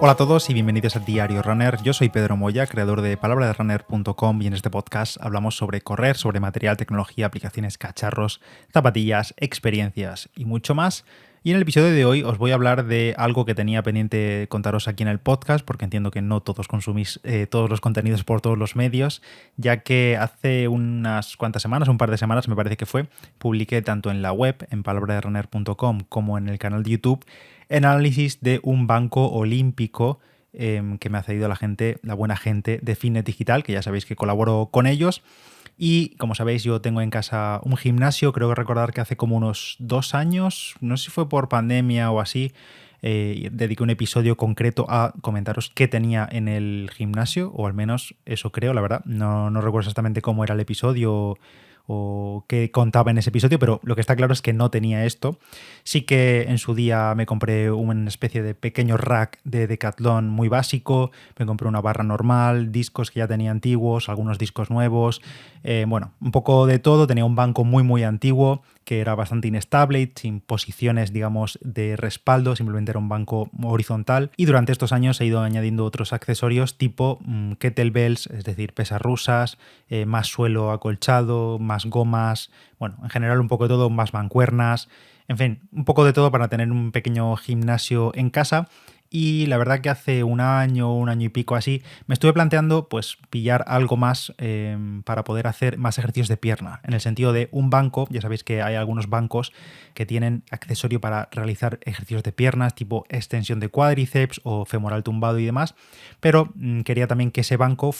Hola a todos y bienvenidos a Diario Runner. Yo soy Pedro Moya, creador de palabraderunner.com, y en este podcast hablamos sobre correr, sobre material, tecnología, aplicaciones, cacharros, zapatillas, experiencias y mucho más. Y en el episodio de hoy os voy a hablar de algo que tenía pendiente contaros aquí en el podcast, porque entiendo que no todos consumís todos los contenidos por todos los medios, ya que hace unas cuantas semanas, un par de semanas me parece que fue, publiqué tanto en la web, en palabraderunner.com, como en el canal de YouTube, el análisis de un banco olímpico que me ha cedido la buena gente de Fitnet Digital, que ya sabéis que colaboro con ellos. Y como sabéis, yo tengo en casa un gimnasio, creo que recordar que hace como unos 2 años, no sé si fue por pandemia o así, dediqué un episodio concreto a comentaros qué tenía en el gimnasio, o al menos eso creo, la verdad. No recuerdo exactamente cómo era el episodio o qué contaba en ese episodio, pero lo que está claro es que no tenía esto. Sí que en su día me compré una especie de pequeño rack de Decathlon muy básico, me compré una barra normal, discos que ya tenía antiguos, algunos discos nuevos, bueno, un poco de todo. Tenía un banco muy antiguo que era bastante inestable, sin posiciones, digamos, de respaldo, simplemente era un banco horizontal, y durante estos años he ido añadiendo otros accesorios tipo kettlebells, es decir, pesas rusas, más suelo acolchado, más gomas, bueno, en general un poco de todo, más mancuernas, en fin, un poco de todo para tener un pequeño gimnasio en casa. Y la verdad que hace un año y pico así, me estuve planteando pues pillar algo más para poder hacer más ejercicios de pierna, en el sentido de un banco. Ya sabéis que hay algunos bancos que tienen accesorio para realizar ejercicios de piernas, tipo extensión de cuádriceps o femoral tumbado y demás, pero quería también que ese banco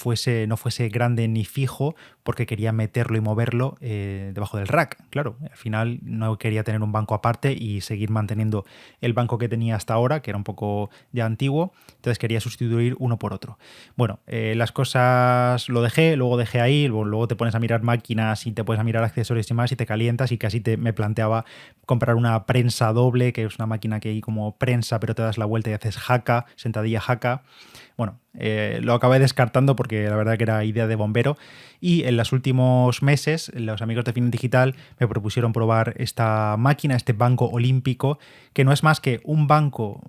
no fuese grande ni fijo, porque quería meterlo y moverlo debajo del rack. Claro, al final no quería tener un banco aparte y seguir manteniendo el banco que tenía hasta ahora, que era un poco ya antiguo, entonces quería sustituir uno por otro. Bueno, las cosas lo dejé, luego dejé ahí, luego te pones a mirar máquinas y te pones a mirar accesorios y más y te calientas, y casi me planteaba comprar una prensa doble, que es una máquina que hay como prensa pero te das la vuelta y haces haka, sentadilla haka. Bueno, lo acabé descartando porque la verdad que era idea de bombero, y en los últimos meses los amigos de Fitnet Digital me propusieron probar esta máquina, este banco olímpico, que no es más que un banco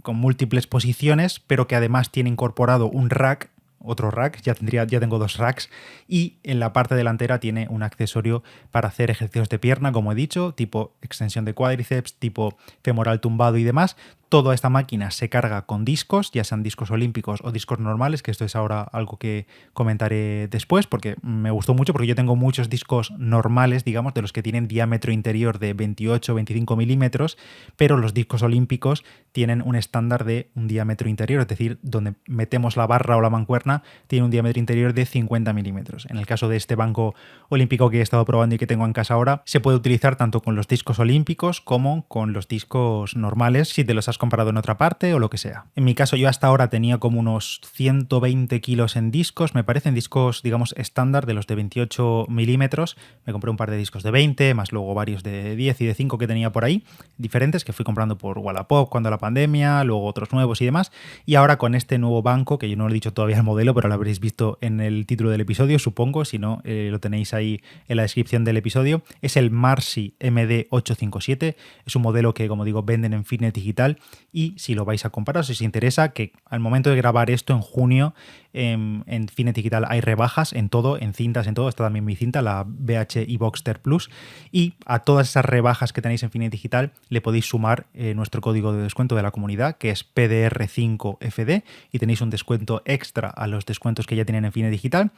con múltiples posiciones, pero que además tiene incorporado un rack, otro rack, ya tengo 2 racks, y en la parte delantera tiene un accesorio para hacer ejercicios de pierna, como he dicho, tipo extensión de cuádriceps, tipo femoral tumbado y demás. Toda esta máquina se carga con discos, ya sean discos olímpicos o discos normales, que esto es ahora algo que comentaré después, porque me gustó mucho, porque yo tengo muchos discos normales, digamos, de los que tienen diámetro interior de 28-25 milímetros, pero los discos olímpicos tienen un estándar de un diámetro interior, es decir, donde metemos la barra o la mancuerna tiene un diámetro interior de 50 milímetros. En el caso de este banco olímpico que he estado probando y que tengo en casa ahora, se puede utilizar tanto con los discos olímpicos como con los discos normales, si te los has comprado en otra parte o lo que sea. En mi caso, yo hasta ahora tenía como unos 120 kilos en discos, me parecen discos, digamos, estándar, de los de 28 milímetros. Me compré un par de discos de 20, más luego varios de 10 y de 5 que tenía por ahí, diferentes, que fui comprando por Wallapop cuando la pandemia, luego otros nuevos y demás. Y ahora con este nuevo banco, que yo no he dicho todavía el modelo, pero lo habréis visto en el título del episodio, supongo, si no, lo tenéis ahí en la descripción del episodio, es el Marcy MD857, es un modelo que, como digo, venden en Fitnet Digital. Y si lo vais a comprar, si os interesa, que al momento de grabar esto en junio, en Fitnet Digital hay rebajas en todo, en cintas, en todo. Está también mi cinta, la BH y Boxster Plus, y a todas esas rebajas que tenéis en Fitnet Digital le podéis sumar nuestro código de descuento de la comunidad, que es PDR5FD, y tenéis un descuento extra a los descuentos que ya tienen en Fitnet Digital.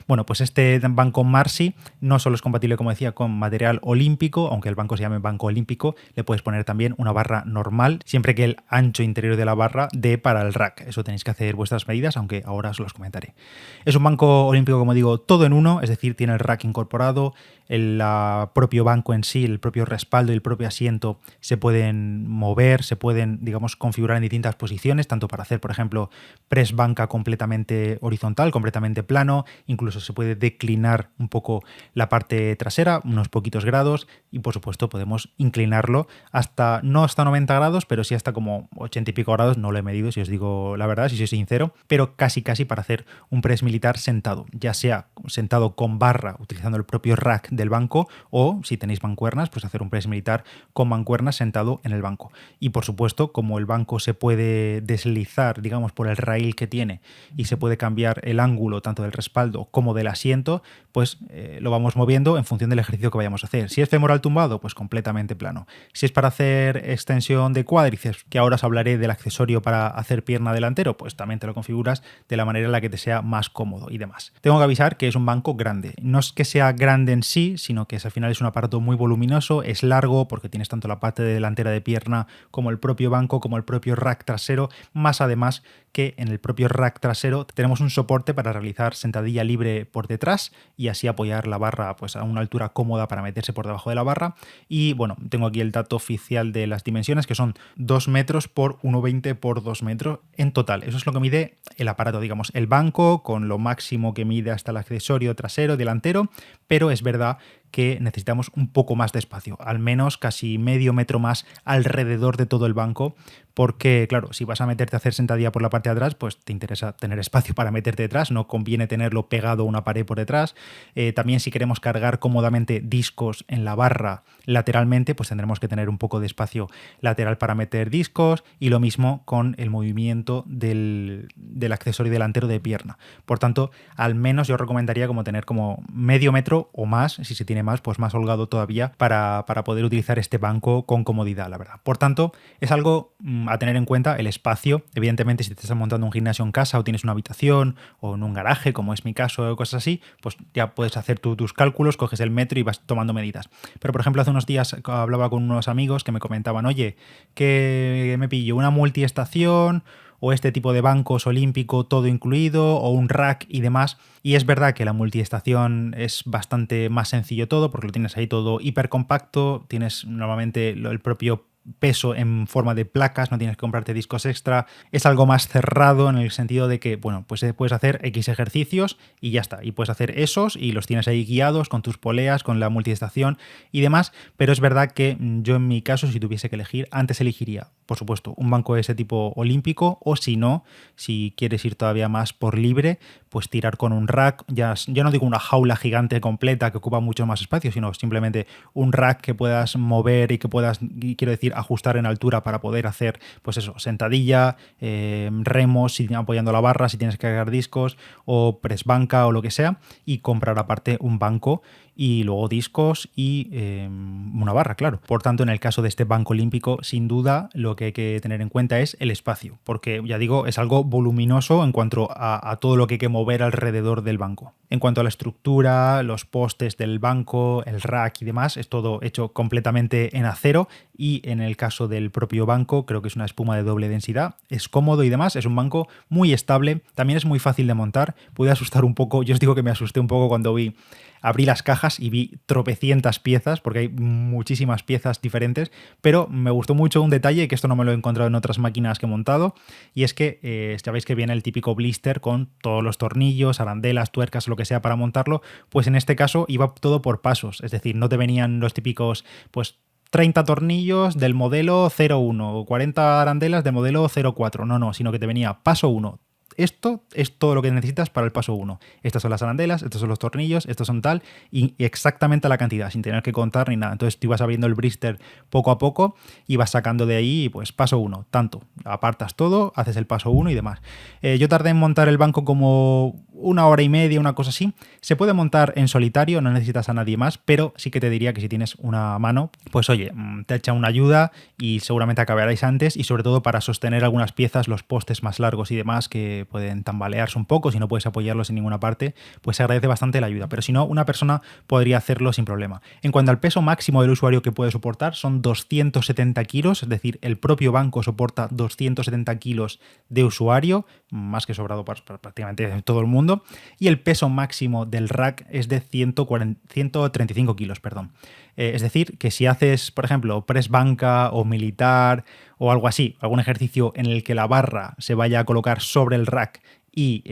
Bueno, pues este banco Marcy no solo es compatible, como decía, con material olímpico, aunque el banco se llame banco olímpico, le puedes poner también una barra normal, siempre que el ancho interior de la barra dé para el rack. Eso tenéis que hacer vuestras medidas, aunque ahora os los comentaré. Es un banco olímpico, como digo, todo en uno, es decir, tiene el rack incorporado, el propio banco en sí, el propio respaldo y el propio asiento se pueden mover, se pueden, digamos, configurar en distintas posiciones, tanto para hacer, por ejemplo, press banca completamente horizontal, completamente plano, incluso se puede declinar un poco la parte trasera, unos poquitos grados, y por supuesto podemos inclinarlo no hasta 90 grados, pero sí hasta como 80 y pico grados. No lo he medido, si os digo la verdad, si soy sincero, pero casi para hacer un press militar sentado, ya sea sentado con barra utilizando el propio rack del banco, o si tenéis mancuernas, pues hacer un press militar con mancuernas sentado en el banco. Y por supuesto, como el banco se puede deslizar, digamos, por el rail que tiene y se puede cambiar el ángulo tanto del respaldo como del asiento, pues lo vamos moviendo en función del ejercicio que vayamos a hacer. Si es femoral tumbado, pues completamente plano. Si es para hacer extensión de cuádriceps, que ahora os hablaré del accesorio para hacer pierna delantero, pues también te lo configuras de la manera en la que te sea más cómodo y demás. Tengo que avisar que es un banco grande. No es que sea grande en sí, sino que al final es un aparato muy voluminoso, es largo porque tienes tanto la parte delantera de pierna como el propio banco, como el propio rack trasero, más además que en el propio rack trasero tenemos un soporte para realizar sentadilla libre por detrás y así apoyar la barra pues a una altura cómoda para meterse por debajo de la barra. Y bueno, tengo aquí el dato oficial de las dimensiones, que son 2 metros por 1,20 por 2 metros en total. Eso es lo que mide el aparato, digamos, el banco, con lo máximo que mide hasta el accesorio trasero, delantero, pero es verdad que necesitamos un poco más de espacio, al menos casi medio metro más alrededor de todo el banco, porque claro, si vas a meterte a hacer sentadilla por la parte de atrás, pues te interesa tener espacio para meterte detrás, no conviene tenerlo pegado a una pared por detrás. También si queremos cargar cómodamente discos en la barra lateralmente, pues tendremos que tener un poco de espacio lateral para meter discos, y lo mismo con el movimiento del accesorio delantero de pierna. Por tanto, al menos yo recomendaría como tener como medio metro o más, si se tiene más, pues más holgado todavía para poder utilizar este banco con comodidad, la verdad. Por tanto, es algo a tener en cuenta, el espacio. Evidentemente, si te estás montando un gimnasio en casa o tienes una habitación o en un garaje, como es mi caso o cosas así, pues ya puedes hacer tus cálculos, coges el metro y vas tomando medidas. Pero, por ejemplo, hace unos días hablaba con unos amigos que me comentaban, oye, que me pillo una multiestación o este tipo de bancos olímpico todo incluido, o un rack y demás. Y es verdad que la multiestación es bastante más sencillo todo, porque lo tienes ahí todo hiper compacto, tienes normalmente el propio peso en forma de placas, no tienes que comprarte discos extra, es algo más cerrado en el sentido de que, bueno, pues puedes hacer X ejercicios y ya está, y puedes hacer esos y los tienes ahí guiados con tus poleas, con la multiestación y demás, pero es verdad que yo en mi caso, si tuviese que elegir, antes elegiría, por supuesto, un banco de ese tipo olímpico, o si no, si quieres ir todavía más por libre, pues tirar con un rack, ya no digo una jaula gigante completa que ocupa mucho más espacio, sino simplemente un rack que puedas mover y que puedas, quiero decir, ajustar en altura para poder hacer, pues eso, sentadilla, remos, si apoyando la barra, si tienes que cargar discos, o press banca o lo que sea, y comprar aparte un banco y luego discos y una barra, claro. Por tanto, en el caso de este banco olímpico, sin duda, lo que hay que tener en cuenta es el espacio, porque ya digo, es algo voluminoso en cuanto a todo lo que hay que mover alrededor del banco. En cuanto a la estructura, los postes del banco, el rack y demás, es todo hecho completamente en acero, y en el caso del propio banco, creo que es una espuma de doble densidad, es cómodo y demás, es un banco muy estable, también es muy fácil de montar, puede asustar un poco, yo os digo que me asusté un poco cuando abrí las cajas y vi tropecientas piezas, porque hay muchísimas piezas diferentes, pero me gustó mucho un detalle, que esto no me lo he encontrado en otras máquinas que he montado, y es que sabéis que viene el típico blister con todos los tornillos, arandelas, tuercas, lo que sea para montarlo, pues en este caso iba todo por pasos, es decir, no te venían los típicos, pues 30 tornillos del modelo 01 o 40 arandelas del modelo 04, no, sino que te venía paso 1. Esto es todo lo que necesitas para el paso 1. Estas son las arandelas, estos son los tornillos, estos son tal, y exactamente la cantidad, sin tener que contar ni nada. Entonces tú ibas abriendo el blister poco a poco y vas sacando de ahí, pues paso 1, tanto. Apartas todo, haces el paso 1 y demás. Yo tardé en montar el banco como 1 hora y media, una cosa así. Se puede montar en solitario, no necesitas a nadie más, pero sí que te diría que si tienes una mano, pues oye, te echa una ayuda y seguramente acabaréis antes, y sobre todo para sostener algunas piezas, los postes más largos y demás, que pueden tambalearse un poco si no puedes apoyarlos en ninguna parte, pues se agradece bastante la ayuda, pero si no, una persona podría hacerlo sin problema. En cuanto al peso máximo del usuario que puede soportar, son 270 kilos, es decir, el propio banco soporta 270 kilos de usuario, más que sobrado para prácticamente todo el mundo, y el peso máximo del rack es de 135 kilos, perdón. Es decir, que si haces, por ejemplo, press banca o militar o algo así, algún ejercicio en el que la barra se vaya a colocar sobre el rack y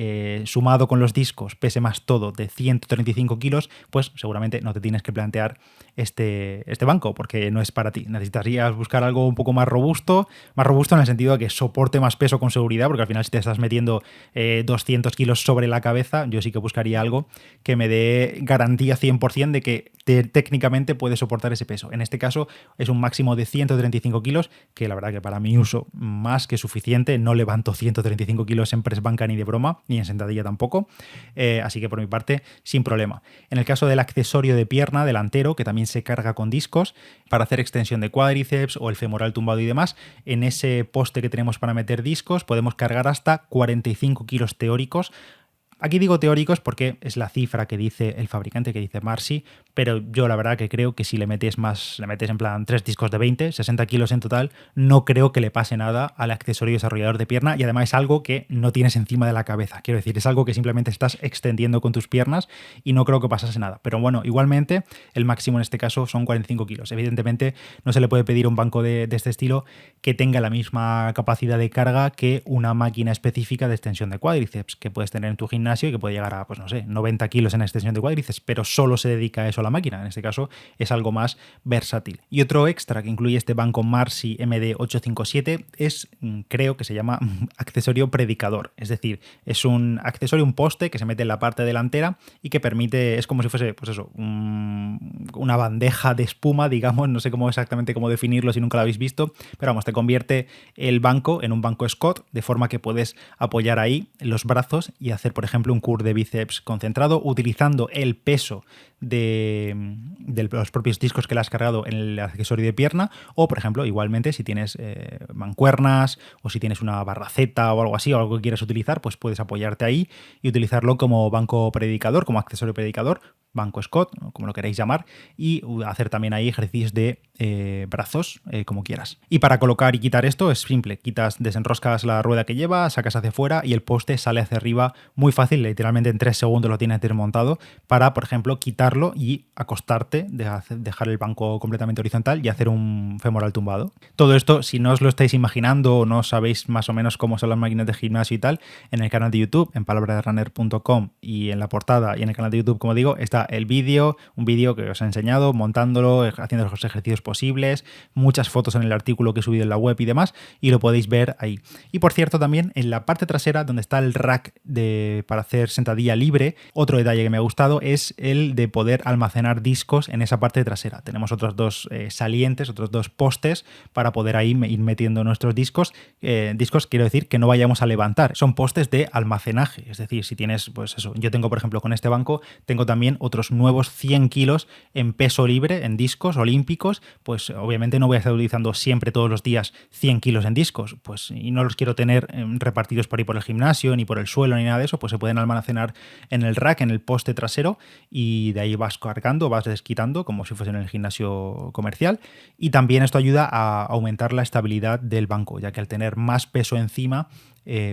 sumado con los discos pese más todo de 135 kilos, pues seguramente no te tienes que plantear este banco porque no es para ti. Necesitarías buscar algo un poco más robusto en el sentido de que soporte más peso con seguridad, porque al final si te estás metiendo 200 kilos sobre la cabeza, yo sí que buscaría algo que me dé garantía 100% de que técnicamente puede soportar ese peso. En este caso es un máximo de 135 kilos, que la verdad que para mi uso más que suficiente. No levanto 135 kilos en press banca ni de broma, ni en sentadilla tampoco, así que por mi parte sin problema. En el caso del accesorio de pierna delantero, que también se carga con discos para hacer extensión de cuádriceps o el femoral tumbado y demás, en ese poste que tenemos para meter discos podemos cargar hasta 45 kilos teóricos. Aquí digo teóricos porque es la cifra que dice el fabricante, que dice Marcy, pero yo la verdad que creo que si le metes en plan 3 discos de 20, 60 kilos en total, no creo que le pase nada al accesorio desarrollador de pierna, y además es algo que no tienes encima de la cabeza. Quiero decir, es algo que simplemente estás extendiendo con tus piernas y no creo que pasase nada. Pero bueno, igualmente el máximo en este caso son 45 kilos. Evidentemente no se le puede pedir a un banco de este estilo que tenga la misma capacidad de carga que una máquina específica de extensión de cuádriceps que puedes tener en tu gimnasio y que puede llegar a, pues no sé, 90 kilos en extensión de cuádriceps, pero solo se dedica a eso la máquina. En este caso es algo más versátil. Y otro extra que incluye este banco Marcy MD857 es, creo que se llama accesorio predicador. Es decir, es un accesorio, un poste que se mete en la parte delantera y que permite, es como si fuese, pues eso, una bandeja de espuma, digamos, no sé exactamente cómo definirlo si nunca lo habéis visto, pero vamos, te convierte el banco en un banco Scott, de forma que puedes apoyar ahí los brazos y hacer, por ejemplo, un curl de bíceps concentrado utilizando el peso de los propios discos que le has cargado en el accesorio de pierna, o por ejemplo, igualmente si tienes mancuernas o si tienes una barraceta o algo así, o algo que quieras utilizar, pues puedes apoyarte ahí y utilizarlo como banco predicador, como accesorio predicador, banco Scott, como lo queráis llamar, y hacer también ahí ejercicios de brazos, como quieras. Y para colocar y quitar esto es simple, desenroscas la rueda que lleva, sacas hacia afuera y el poste sale hacia arriba muy fácil, literalmente en 3 segundos lo tienes desmontado, para, por ejemplo, quitarlo y acostarte, dejar el banco completamente horizontal y hacer un femoral tumbado. Todo esto, si no os lo estáis imaginando o no sabéis más o menos cómo son las máquinas de gimnasio y tal, en el canal de YouTube, en palabraderunner.com, y en la portada y en el canal de YouTube, como digo, está el vídeo, un vídeo que os he enseñado, montándolo, haciendo los ejercicios posibles, muchas fotos en el artículo que he subido en la web y demás, y lo podéis ver ahí. Y por cierto, también en la parte trasera, donde está el rack para hacer sentadilla libre, otro detalle que me ha gustado es el de poder almacenar discos en esa parte trasera. Tenemos otros dos salientes, otros dos postes para poder ahí ir metiendo nuestros discos. Discos quiero decir que no vayamos a levantar, son postes de almacenaje, es decir, si tienes, pues eso, yo tengo, por ejemplo, con este banco, tengo también otros nuevos 100 kilos en peso libre, en discos olímpicos, pues obviamente no voy a estar utilizando siempre todos los días 100 kilos en discos, pues, y no los quiero tener repartidos por ahí por el gimnasio, ni por el suelo, ni nada de eso, pues se pueden almacenar en el rack, en el poste trasero, y de ahí vas cargando, vas desquitando, como si fuese en el gimnasio comercial, y también esto ayuda a aumentar la estabilidad del banco, ya que al tener más peso encima,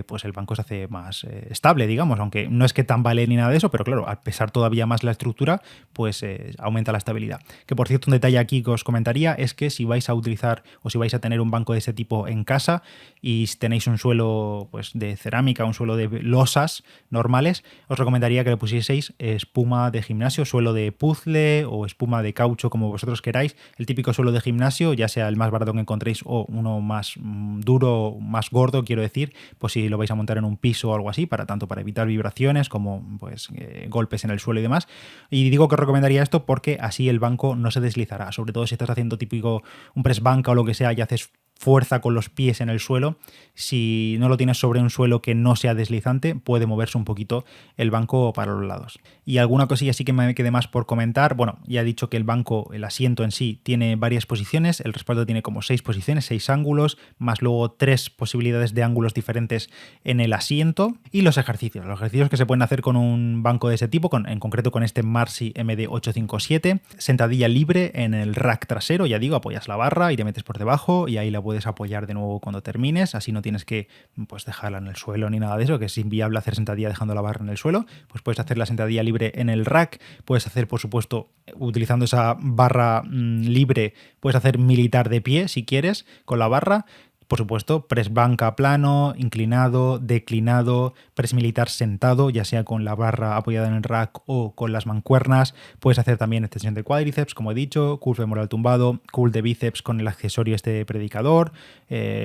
pues el banco se hace más estable, digamos, aunque no es que tambale ni nada de eso, pero claro, al pesar todavía más la estructura, pues aumenta la estabilidad. Que por cierto, un detalle aquí que os comentaría es que si vais a utilizar o si vais a tener un banco de ese tipo en casa y tenéis un suelo, pues, de cerámica, un suelo de losas normales, os recomendaría que le pusieseis espuma de gimnasio, suelo de puzzle o espuma de caucho, como vosotros queráis, el típico suelo de gimnasio, ya sea el más barato que encontréis o uno más duro, más gordo, quiero decir, pues si lo vais a montar en un piso o algo así, tanto para evitar vibraciones como pues golpes en el suelo y demás. Y digo que os recomendaría esto porque así el banco no se deslizará, sobre todo si estás haciendo típico un press banca o lo que sea y haces fuerza con los pies en el suelo. Si no lo tienes sobre un suelo que no sea deslizante, puede moverse un poquito el banco para los lados. Y alguna cosilla sí que me quede más por comentar. Bueno, ya he dicho que el banco, el asiento en sí, tiene varias posiciones. El respaldo tiene como 6 posiciones, 6 ángulos, más luego 3 posibilidades de ángulos diferentes en el asiento. Y los ejercicios que se pueden hacer con un banco de ese tipo, en concreto con este Marcy MD857. Sentadilla libre en el rack trasero, ya digo, apoyas la barra y te metes por debajo y ahí la puedes apoyar de nuevo cuando termines, así no tienes que, pues, dejarla en el suelo ni nada de eso, que es inviable hacer sentadilla dejando la barra en el suelo. Pues puedes hacer la sentadilla libre en el rack, puedes hacer, por supuesto, utilizando esa barra libre, puedes hacer militar de pie si quieres con la barra. Por supuesto, press banca plano, inclinado, declinado, press militar sentado, ya sea con la barra apoyada en el rack o con las mancuernas. Puedes hacer también extensión de cuádriceps, como he dicho, curl femoral tumbado, curl de bíceps con el accesorio predicador,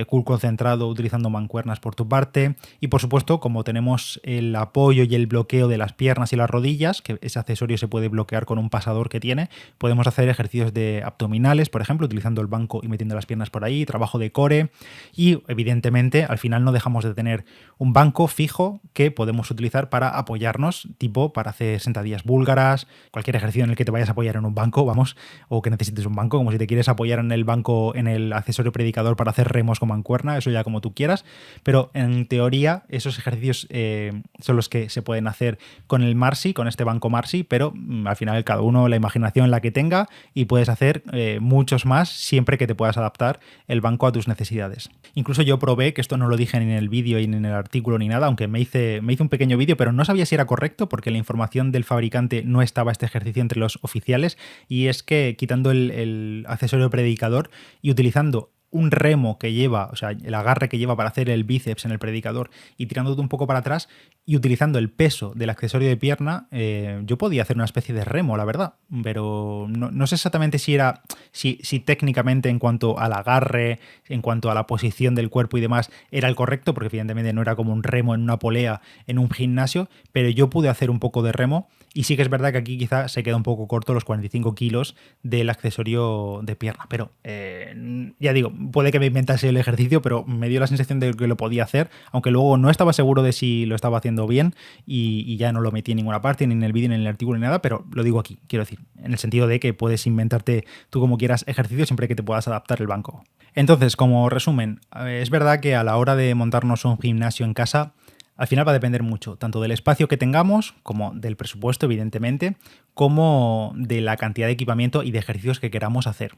curl concentrado utilizando mancuernas por tu parte. Y por supuesto, como tenemos el apoyo y el bloqueo de las piernas y las rodillas, que ese accesorio se puede bloquear con un pasador que tiene, podemos hacer ejercicios de abdominales, por ejemplo, utilizando el banco y metiendo las piernas por ahí, trabajo de core. Y evidentemente al final no dejamos de tener un banco fijo que podemos utilizar para apoyarnos, tipo para hacer sentadillas búlgaras, cualquier ejercicio en el que te vayas a apoyar en un banco, vamos, o que necesites un banco, como si te quieres apoyar en el banco, en el accesorio predicador para hacer remos con mancuerna, eso ya como tú quieras, pero en teoría esos ejercicios son los que se pueden hacer con el Marsi, con este banco Marsi, pero al final cada uno la imaginación la que tenga y puedes hacer muchos más siempre que te puedas adaptar el banco a tus necesidades. Incluso yo probé, que esto no lo dije ni en el vídeo ni en el artículo ni nada, aunque me hice un pequeño vídeo, pero no sabía si era correcto porque la información del fabricante no estaba este ejercicio entre los oficiales, y es que quitando el accesorio predicador y utilizando un remo que lleva, o sea, el agarre que lleva para hacer el bíceps en el predicador y tirándote un poco para atrás y utilizando el peso del accesorio de pierna, yo podía hacer una especie de remo, la verdad, pero no sé exactamente si técnicamente en cuanto al agarre, en cuanto a la posición del cuerpo y demás, era el correcto, porque evidentemente no era como un remo en una polea en un gimnasio, pero yo pude hacer un poco de remo y sí que es verdad que aquí quizá se queda un poco corto los 45 kilos del accesorio de pierna, pero ya digo, puede que me inventase el ejercicio, pero me dio la sensación de que lo podía hacer, aunque luego no estaba seguro de si lo estaba haciendo bien y ya no lo metí en ninguna parte, ni en el vídeo, ni en el artículo, ni nada, pero lo digo aquí, quiero decir, en el sentido de que puedes inventarte tú como quieras ejercicio siempre que te puedas adaptar el banco. Entonces, como resumen, es verdad que a la hora de montarnos un gimnasio en casa, al final va a depender mucho, tanto del espacio que tengamos, como del presupuesto, evidentemente, como de la cantidad de equipamiento y de ejercicios que queramos hacer.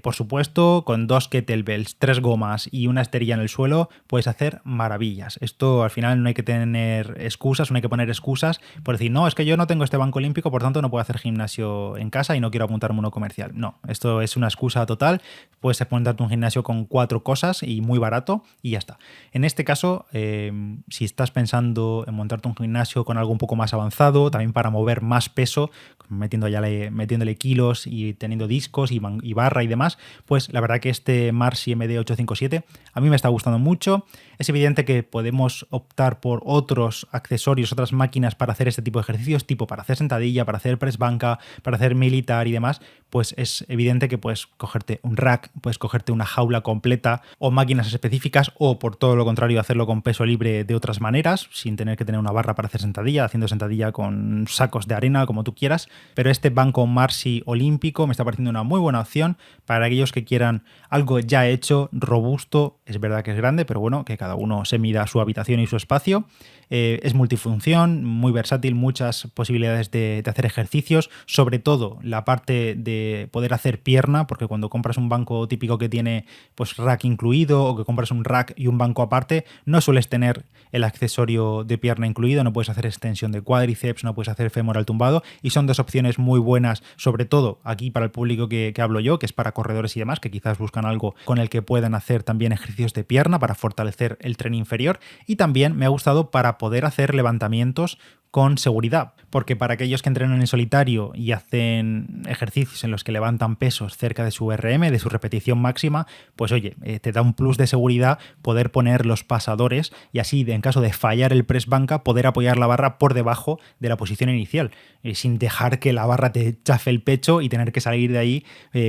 Por supuesto, con 2 kettlebells, 3 gomas y una esterilla en el suelo puedes hacer maravillas. Esto al final no hay que tener excusas, no hay que poner excusas por decir, no, es que yo no tengo este banco olímpico, por tanto no puedo hacer gimnasio en casa y no quiero apuntarme uno comercial. No, esto es una excusa total. Puedes montarte un gimnasio con 4 cosas y muy barato y ya está. En este caso, si estás pensando en montarte un gimnasio con algo un poco más avanzado, también para mover más peso, metiéndole kilos y teniendo discos y barra y demás, pues la verdad que este Marsi MD857 a mí me está gustando mucho. Es evidente que podemos optar por otros accesorios, otras máquinas para hacer este tipo de ejercicios, tipo para hacer sentadilla, para hacer press banca, para hacer militar y demás, pues es evidente que puedes cogerte un rack, puedes cogerte una jaula completa o máquinas específicas, o por todo lo contrario hacerlo con peso libre de otras maneras, sin tener que tener una barra para hacer sentadilla, haciendo sentadilla con sacos de arena, como tú quieras. Pero este banco Marsi olímpico me está pareciendo una muy buena opción para aquellos que quieran algo ya hecho, robusto. Es verdad que es grande, pero bueno, que cada uno se mida su habitación y su espacio. Es multifunción, muy versátil, muchas posibilidades de hacer ejercicios, sobre todo la parte de poder hacer pierna, porque cuando compras un banco típico que tiene pues rack incluido, o que compras un rack y un banco aparte, no sueles tener el accesorio de pierna incluido, no puedes hacer extensión de cuádriceps, no puedes hacer femoral tumbado, y son dos opciones muy buenas, sobre todo aquí para el público que hablo yo, que es para corredores y demás, que quizás buscan algo con el que puedan hacer también ejercicios de pierna para fortalecer el tren inferior, y también me ha gustado para poder hacer levantamientos con seguridad, porque para aquellos que entrenan en solitario y hacen ejercicios en los que levantan pesos cerca de su RM, de su repetición máxima, pues oye, te da un plus de seguridad poder poner los pasadores y así, en caso de fallar el press banca, poder apoyar la barra por debajo de la posición inicial, sin dejar que la barra te chafe el pecho y tener que salir de ahí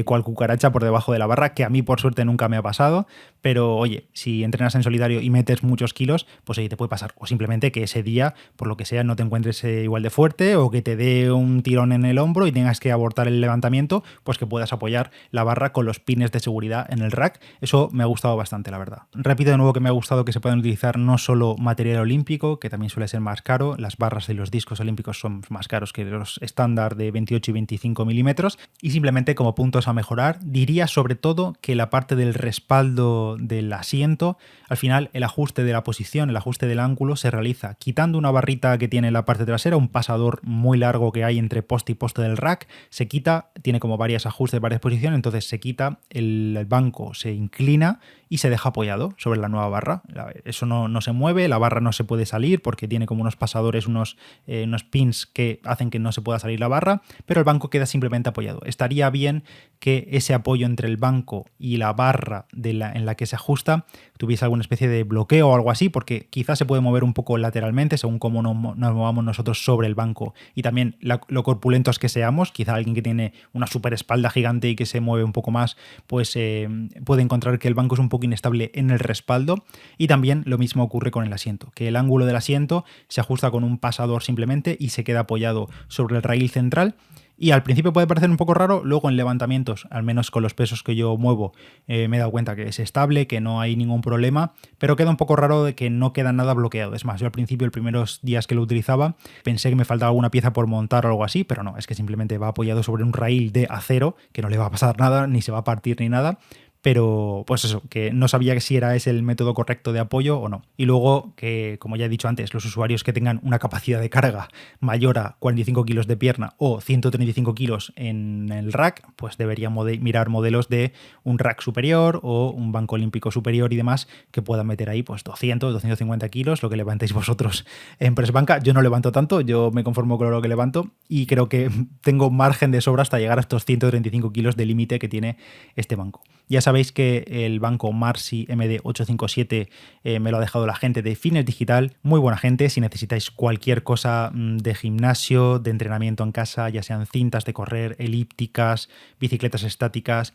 cual cucaracha por debajo de la barra, que a mí por suerte nunca me ha pasado, pero oye, si entrenas en solitario y metes muchos kilos, pues oye, te puede pasar, o simplemente que ese día, por lo que sea, no te encuentres igual de fuerte, o que te dé un tirón en el hombro y tengas que abortar el levantamiento, pues que puedas apoyar la barra con los pines de seguridad en el rack. Eso me ha gustado bastante, la verdad. Repito de nuevo que me ha gustado que se puedan utilizar no solo material olímpico, que también suele ser más caro, las barras y los discos olímpicos son más caros que los estándar de 28 y 25 milímetros, y simplemente como puntos a mejorar, diría sobre todo que la parte del respaldo del asiento, al final el ajuste de la posición, el ajuste del ángulo se realiza quitando una barrita que tiene en la parte trasera, un pasador muy largo que hay entre poste y poste del rack, se quita, tiene como varios ajustes, varias posiciones, entonces se quita, el banco se inclina y se deja apoyado sobre la nueva barra. Eso no se mueve, la barra no se puede salir porque tiene como unos pasadores, unos pins que hacen que no se pueda salir la barra, pero el banco queda simplemente apoyado. Estaría bien que ese apoyo entre el banco y la barra en la que se ajusta tuviese alguna especie de bloqueo o algo así, porque quizás se puede mover un poco lateralmente según cómo nos movamos nosotros sobre el banco y también lo corpulentos que seamos. Quizá alguien que tiene una super espalda gigante y que se mueve un poco más, pues puede encontrar que el banco es un poco inestable en el respaldo. Y también lo mismo ocurre con el asiento, que el ángulo del asiento se ajusta con un pasador simplemente y se queda apoyado sobre el raíl central. Y al principio puede parecer un poco raro, luego en levantamientos, al menos con los pesos que yo muevo, me he dado cuenta que es estable, que no hay ningún problema, pero queda un poco raro de que no queda nada bloqueado. Es más, yo al principio, los primeros días que lo utilizaba, pensé que me faltaba alguna pieza por montar o algo así, pero no, es que simplemente va apoyado sobre un raíl de acero, que no le va a pasar nada, ni se va a partir ni nada. Pero pues eso, que no sabía si era ese el método correcto de apoyo o no. Y luego que, como ya he dicho antes, los usuarios que tengan una capacidad de carga mayor a 45 kilos de pierna o 135 kilos en el rack, pues deberían mirar modelos de un rack superior o un banco olímpico superior y demás que puedan meter ahí pues 200, 250 kilos, lo que levantéis vosotros en press banca. Yo no levanto tanto, yo me conformo con lo que levanto y creo que tengo margen de sobra hasta llegar a estos 135 kilos de límite que tiene este banco. Ya sabéis que el banco Marcy MD857 me lo ha dejado la gente de Fitness Digital, muy buena gente. Si necesitáis cualquier cosa de gimnasio, de entrenamiento en casa, ya sean cintas de correr, elípticas, bicicletas estáticas,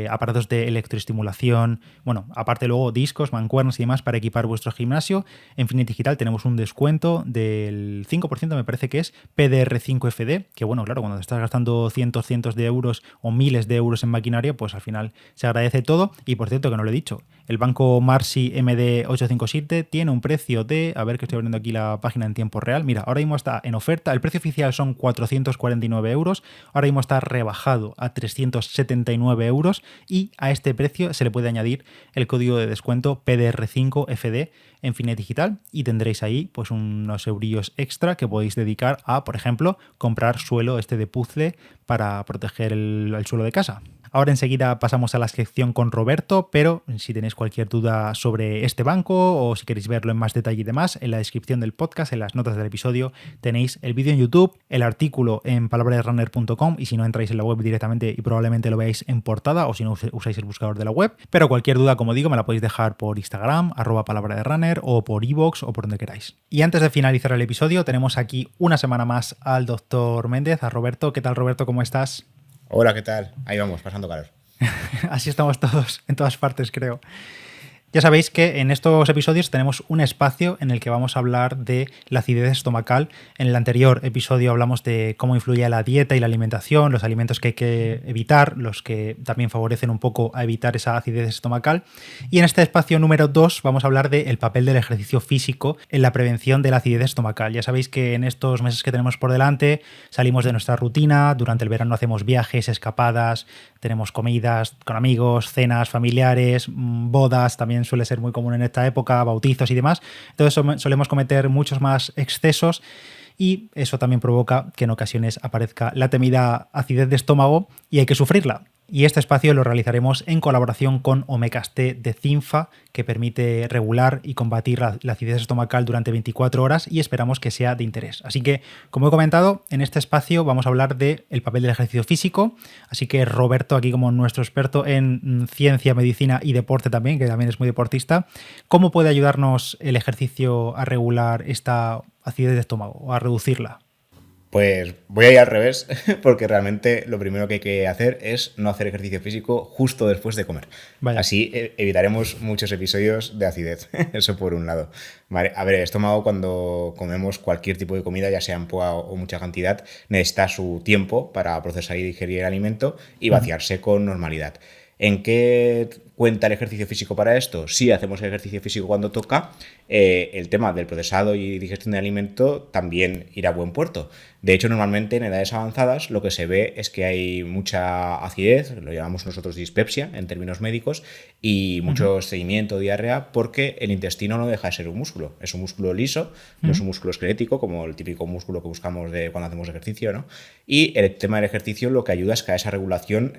aparatos de electroestimulación, bueno, aparte luego discos, mancuernas y demás para equipar vuestro gimnasio, en Fitness Digital tenemos un descuento del 5%, me parece que es PDR5FD, que bueno, claro, cuando te estás gastando cientos de euros o miles de euros en maquinaria, pues al final se agradece todo. Y por cierto, que no lo he dicho, el banco Marcy MD857 tiene un precio de, a ver que estoy abriendo aquí la página en tiempo real, mira, ahora mismo está en oferta, el precio oficial son 449 euros, ahora mismo está rebajado a 379 euros y a este precio se le puede añadir el código de descuento PDR5FD en Fitness Digital y tendréis ahí pues unos eurillos extra que podéis dedicar a, por ejemplo, comprar suelo de puzzle para proteger el suelo de casa. Ahora enseguida pasamos a la sección con Roberto, pero si tenéis cualquier duda sobre este banco o si queréis verlo en más detalle y demás, en la descripción del podcast, en las notas del episodio, tenéis el vídeo en YouTube, el artículo en palabraderunner.com y si no entráis en la web directamente y probablemente lo veáis en portada o si no usáis el buscador de la web. Pero cualquier duda, como digo, me la podéis dejar por Instagram, @palabraderunner o por iVoox o por donde queráis. Y antes de finalizar el episodio, tenemos aquí una semana más al doctor Méndez, a Roberto. ¿Qué tal, Roberto? ¿Cómo estás? Hola, ¿qué tal? Ahí vamos, pasando calor. Así estamos todos, en todas partes, creo. Ya sabéis que en estos episodios tenemos un espacio en el que vamos a hablar de la acidez estomacal. En el anterior episodio hablamos de cómo influye la dieta y la alimentación, los alimentos que hay que evitar, los que también favorecen un poco a evitar esa acidez estomacal. Y en este espacio número 2 vamos a hablar del papel del ejercicio físico en la prevención de la acidez estomacal. Ya sabéis que en estos meses que tenemos por delante salimos de nuestra rutina, durante el verano hacemos viajes, escapadas, tenemos comidas con amigos, cenas familiares, bodas, también suele ser muy común en esta época, bautizos y demás. Entonces solemos cometer muchos más excesos y eso también provoca que en ocasiones aparezca la temida acidez de estómago y hay que sufrirla. Y este espacio lo realizaremos en colaboración con Omecasté de Cinfa, que permite regular y combatir la acidez estomacal durante 24 horas y esperamos que sea de interés. Así que, como he comentado, en este espacio vamos a hablar del papel del ejercicio físico. Así que Roberto, aquí como nuestro experto en ciencia, medicina y deporte también, que también es muy deportista, ¿cómo puede ayudarnos el ejercicio a regular esta acidez de estómago o a reducirla? Pues voy a ir al revés, porque realmente lo primero que hay que hacer es no hacer ejercicio físico justo después de comer. Vaya. Así evitaremos muchos episodios de acidez. Eso por un lado. Vale, a ver, el estómago cuando comemos cualquier tipo de comida, ya sea en poca o mucha cantidad, necesita su tiempo para procesar y digerir el alimento y vaciarse con normalidad. ¿En qué ¿Cuenta el ejercicio físico para esto? Sí, hacemos el ejercicio físico cuando toca. El tema del procesado y digestión de alimento también irá a buen puerto. De hecho, normalmente en edades avanzadas lo que se ve es que hay mucha acidez, lo llamamos nosotros dispepsia en términos médicos, y mucho estreñimiento, diarrea, porque el intestino no deja de ser un músculo. Es un músculo liso, no es un músculo esquelético, como el típico músculo que buscamos cuando hacemos ejercicio, ¿no? Y el tema del ejercicio lo que ayuda es que a esa regulación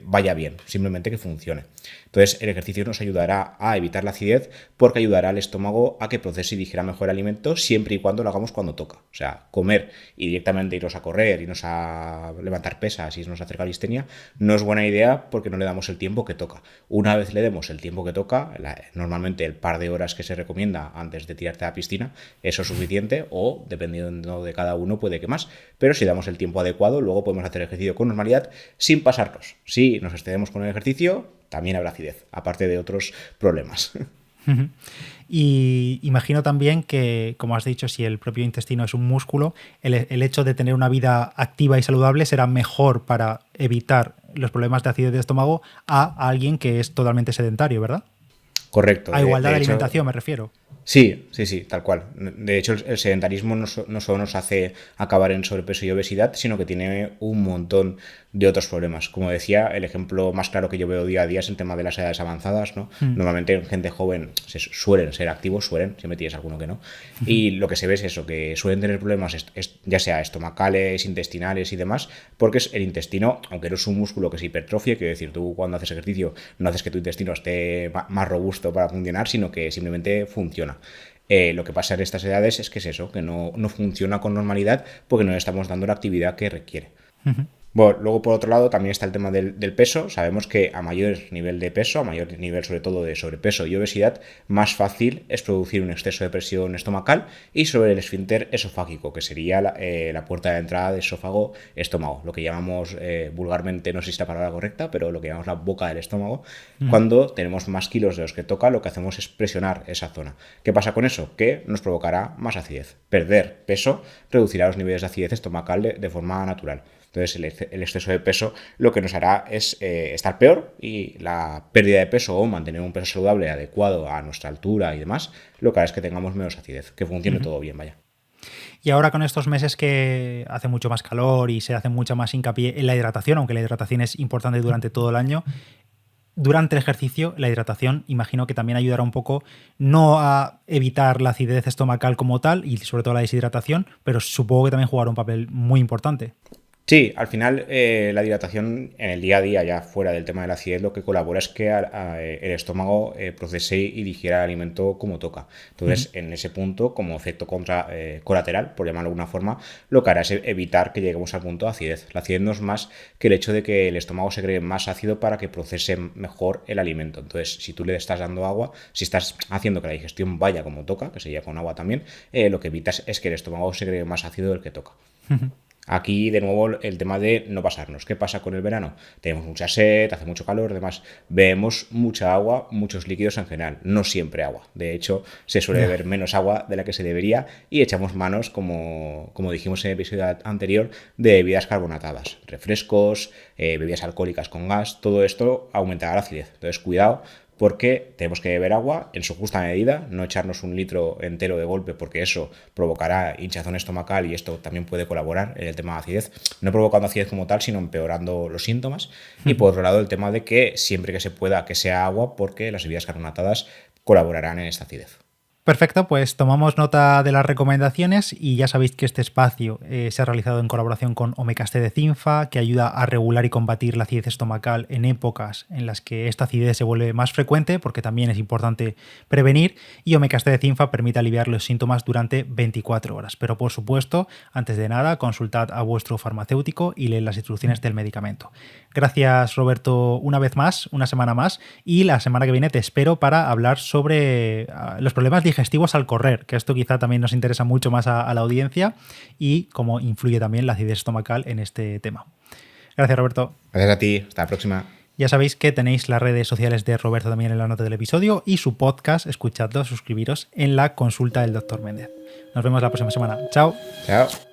vaya bien, simplemente que funcione. Entonces, el ejercicio nos ayudará a evitar la acidez porque ayudará al estómago a que procese y digiera mejor el alimento siempre y cuando lo hagamos cuando toca. O sea, comer y directamente irnos a correr, irnos a levantar pesas, irnos a hacer calistenia, no es buena idea porque no le damos el tiempo que toca. Una vez le demos el tiempo que toca, normalmente el par de horas que se recomienda antes de tirarte a la piscina, eso es suficiente, o dependiendo de cada uno puede que más. Pero si damos el tiempo adecuado, luego podemos hacer ejercicio con normalidad sin pasarnos. Si nos excedemos con el ejercicio, también habrá acidez, aparte de otros problemas. Y imagino también que, como has dicho, si el propio intestino es un músculo, el hecho de tener una vida activa y saludable será mejor para evitar los problemas de acidez de estómago a alguien que es totalmente sedentario, ¿verdad? Correcto. A igualdad de alimentación me refiero. Sí, tal cual. De hecho, el sedentarismo no solo nos hace acabar en sobrepeso y obesidad, sino que tiene un montón de otros problemas. Como decía, el ejemplo más claro que yo veo día a día es el tema de las edades avanzadas, ¿no? Normalmente en gente joven suelen ser activos, siempre tienes alguno que no. Y lo que se ve es eso, que suelen tener problemas ya sea estomacales, intestinales y demás, porque es el intestino, aunque no es un músculo que se hipertrofie, quiero decir, tú cuando haces ejercicio no haces que tu intestino esté más robusto para funcionar, sino que simplemente funciona. Lo que pasa en estas edades es que es eso, que no funciona con normalidad porque no le estamos dando la actividad que requiere. Bueno, luego por otro lado también está el tema del peso. Sabemos que a mayor nivel de peso, a mayor nivel sobre todo de sobrepeso y obesidad, más fácil es producir un exceso de presión estomacal y sobre el esfínter esofágico, que sería la puerta de entrada de esófago-estómago, lo que llamamos vulgarmente, no sé si es la palabra correcta, pero lo que llamamos la boca del estómago. Cuando tenemos más kilos de los que toca, lo que hacemos es presionar esa zona. ¿Qué pasa con eso? Que nos provocará más acidez. Perder peso reducirá los niveles de acidez estomacal de forma natural. Entonces el exceso de peso lo que nos hará es estar peor, y la pérdida de peso o mantener un peso saludable adecuado a nuestra altura y demás, lo que hará es que tengamos menos acidez, que funcione todo bien, vaya. Y ahora con estos meses que hace mucho más calor y se hace mucho más hincapié en la hidratación, aunque la hidratación es importante durante todo el año, durante el ejercicio la hidratación imagino que también ayudará un poco, no a evitar la acidez estomacal como tal y sobre todo la deshidratación, pero supongo que también jugará un papel muy importante. Sí, al final la hidratación en el día a día, ya fuera del tema de la acidez, lo que colabora es que el estómago procese y digiera el alimento como toca. Entonces, en ese punto, como efecto colateral, por llamarlo de alguna forma, lo que hará es evitar que lleguemos al punto de acidez. La acidez no es más que el hecho de que el estómago segregue más ácido para que procese mejor el alimento. Entonces, si tú le estás dando agua, si estás haciendo que la digestión vaya como toca, que sería con agua también, lo que evitas es que el estómago segregue más ácido del que toca. Aquí, de nuevo, el tema de no pasarnos. ¿Qué pasa con el verano? Tenemos mucha sed, hace mucho calor, además bebemos mucha agua, muchos líquidos en general, no siempre agua. De hecho, se suele beber menos agua de la que se debería y echamos manos, como dijimos en el episodio anterior, de bebidas carbonatadas, refrescos, bebidas alcohólicas con gas. Todo esto aumentará la acidez. Entonces, cuidado, porque tenemos que beber agua en su justa medida, no echarnos un litro entero de golpe, porque eso provocará hinchazón estomacal y esto también puede colaborar en el tema de acidez, no provocando acidez como tal, sino empeorando los síntomas. Y por otro lado, el tema de que siempre que se pueda que sea agua, porque las bebidas carbonatadas colaborarán en esta acidez. Perfecto, pues tomamos nota de las recomendaciones y ya sabéis que este espacio se ha realizado en colaboración con Omecast de Cinfa, que ayuda a regular y combatir la acidez estomacal en épocas en las que esta acidez se vuelve más frecuente, porque también es importante prevenir, y Omecast de Cinfa permite aliviar los síntomas durante 24 horas. Pero por supuesto, antes de nada, consultad a vuestro farmacéutico y leed las instrucciones del medicamento. Gracias, Roberto, una vez más, una semana más, y la semana que viene te espero para hablar sobre los problemas digestivos al correr, que esto quizá también nos interesa mucho más a la audiencia, y cómo influye también la acidez estomacal en este tema. Gracias, Roberto. Gracias a ti, hasta la próxima. Ya sabéis que tenéis las redes sociales de Roberto también en la nota del episodio y su podcast, escuchadlo, suscribiros en la consulta del Dr. Méndez. Nos vemos la próxima semana. Chao. Chao.